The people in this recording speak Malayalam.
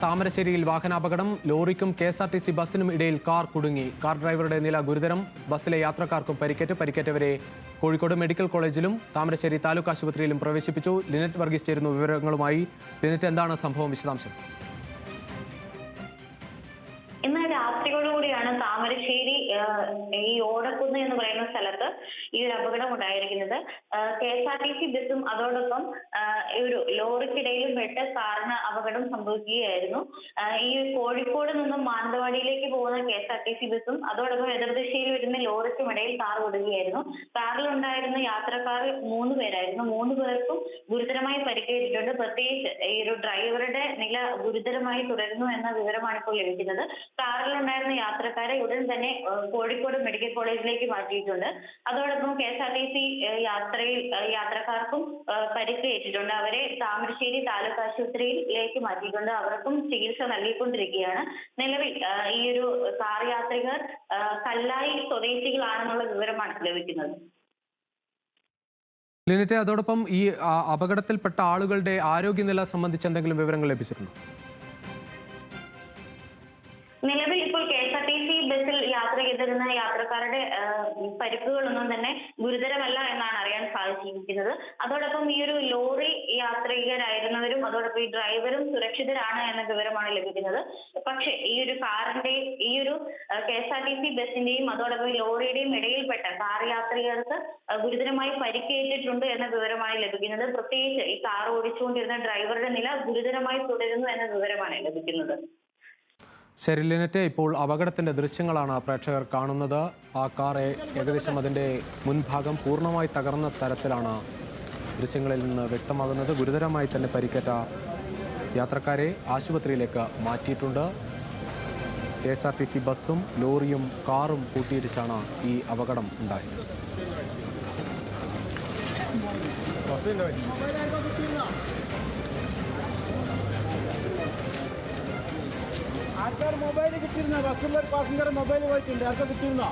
താമരശ്ശേരിയിൽ വാഹനാപകടം. ലോറിക്കും കെ.എസ്.ആർ.ടി.സി ബസ്സിനും ഇടയിൽ കാർ കുടുങ്ങി. കാർ ഡ്രൈവറുടെ നില ഗുരുതരം. ബസ്സിലെ യാത്രക്കാർക്കും പരിക്കേറ്റവരെ കോഴിക്കോട് മെഡിക്കൽ കോളേജിലും താമരശ്ശേരി താലൂക്ക് ആശുപത്രിയിലും പ്രവേശിപ്പിച്ചു. ലിനറ്റ് വർഗീസ് ചേരുന്നു വിവരങ്ങളുമായി. ലിനറ്റ്, എന്താണ് സംഭവം? വിശദാംശം. ഇന്ന് രാത്രിയോടുകൂടിയാണ് താമരശ്ശേരി ഈ ഓടക്കുന്ന് എന്ന് പറയുന്ന സ്ഥലത്ത് ഈ ഒരു അപകടം ഉണ്ടായിരിക്കുന്നത്. കെ.എസ്.ആർ.ടി.സി ബസ്സും അതോടൊപ്പം ഒരു ലോറിക്കിടയിലും പെട്ട് കാറിന് അപകടം സംഭവിക്കുകയായിരുന്നു. ഈ കോഴിക്കോട് നിന്നും മാനന്തവാടിയിലേക്ക് പോകുന്ന കെ.എസ്.ആർ.ടി.സി ബസ്സും അതോടൊപ്പം എതിർദിശയിൽ വരുന്ന ലോറിക്കും ഇടയിൽ കാർ വിടുകയായിരുന്നു. കാറിലുണ്ടായിരുന്ന യാത്രക്കാർ 3 പേരായിരുന്നു. 3 പേർക്കും ഗുരുതരമായി പരിക്കേറ്റിട്ടുണ്ട്. പ്രത്യേകിച്ച് ഈ ഒരു ഡ്രൈവറുടെ നില ഗുരുതരമായി തുടരുന്നു എന്ന വിവരമാണ് ഇപ്പോൾ ലഭിക്കുന്നത്. കാറിലുണ്ടായിരുന്ന യാത്രക്കാരെ ഉടൻ തന്നെ കോഴിക്കോട് മെഡിക്കൽ കോളേജിലേക്ക് മാറ്റിയിട്ടുണ്ട്. അതോടൊപ്പം കെ.എസ്.ആർ.ടി.സി യാത്രക്കാർക്കും പരിക്കേറ്റിട്ടുണ്ട്. അവരെ താമരശ്ശേരി താലൂക്ക് ആശുപത്രിയിലേക്ക് മാറ്റിയിട്ടുണ്ട്. അവർക്കും ചികിത്സ നൽകിക്കൊണ്ടിരിക്കുകയാണ്. നിലവിൽ ഈ ഒരു കാർ യാത്രികർ കല്ലായി സ്വദേശികളാണെന്നുള്ള വിവരമാണ് ലഭിക്കുന്നത്. ലിനറ്റ്, അതോടൊപ്പം ഈ അപകടത്തിൽപ്പെട്ട ആളുകളുടെ ആരോഗ്യനില സംബന്ധിച്ച് എന്തെങ്കിലും വിവരങ്ങൾ ലഭിച്ചിട്ടുണ്ടോ? നിലവിൽ ഇപ്പോൾ കെ.എസ്.ആർ.ടി.സി ബസ്സിൽ യാത്ര ചെയ്തിരുന്ന യാത്രക്കാരുടെ പരിക്കുകളൊന്നും തന്നെ ഗുരുതരമല്ല എന്നാണ് അറിയാൻ സാധിച്ചിരിക്കുന്നത്. അതോടൊപ്പം ഈ ഒരു ലോറി യാത്രികരായിരുന്നവരും അതോടൊപ്പം ഈ ഡ്രൈവറും സുരക്ഷിതരാണ് എന്ന വിവരമാണ് ലഭിക്കുന്നത്. പക്ഷേ ഈ ഒരു കാറിന്റെ ഈ ഒരു കെ.എസ്.ആർ.ടി.സി ബസ്സിന്റെയും അതോടൊപ്പം ലോറിയുടെയും ഇടയിൽപ്പെട്ട കാർ യാത്രികർക്ക് ഗുരുതരമായി പരിക്കേറ്റിട്ടുണ്ട് എന്ന വിവരമാണ് ലഭിക്കുന്നത്. പ്രത്യേകിച്ച് ഈ കാർ ഓടിച്ചുകൊണ്ടിരുന്ന ഡ്രൈവറുടെ നില ഗുരുതരമായി തുടരുന്നു എന്ന വിവരമാണ് ലഭിക്കുന്നത്. ശരി ലിനറ്റ്, ഇപ്പോൾ അപകടത്തിൻ്റെ ദൃശ്യങ്ങളാണ് പ്രേക്ഷകർ കാണുന്നത്. ആ കാർ ഏകദേശം അതിൻ്റെ മുൻഭാഗം പൂർണ്ണമായി തകർന്ന തരത്തിലാണ് ദൃശ്യങ്ങളിൽ നിന്ന് വ്യക്തമാകുന്നത്. ഗുരുതരമായി തന്നെ പരിക്കേറ്റ യാത്രക്കാരെ ആശുപത്രിയിലേക്ക് മാറ്റിയിട്ടുണ്ട്. കെ.എസ്.ആർ.ടി.സി ബസ്സും ലോറിയും കാറും കൂട്ടിയിടിച്ചാണ് ഈ അപകടം ഉണ്ടായത്. ആൾക്കാർ മൊബൈൽ കിട്ടിയിരുന്ന ബസ്സിലെ പാസഞ്ചർ മൊബൈൽ പോയിട്ടുണ്ട്. ആർക്കാർ കിട്ടിയിരുന്നോ?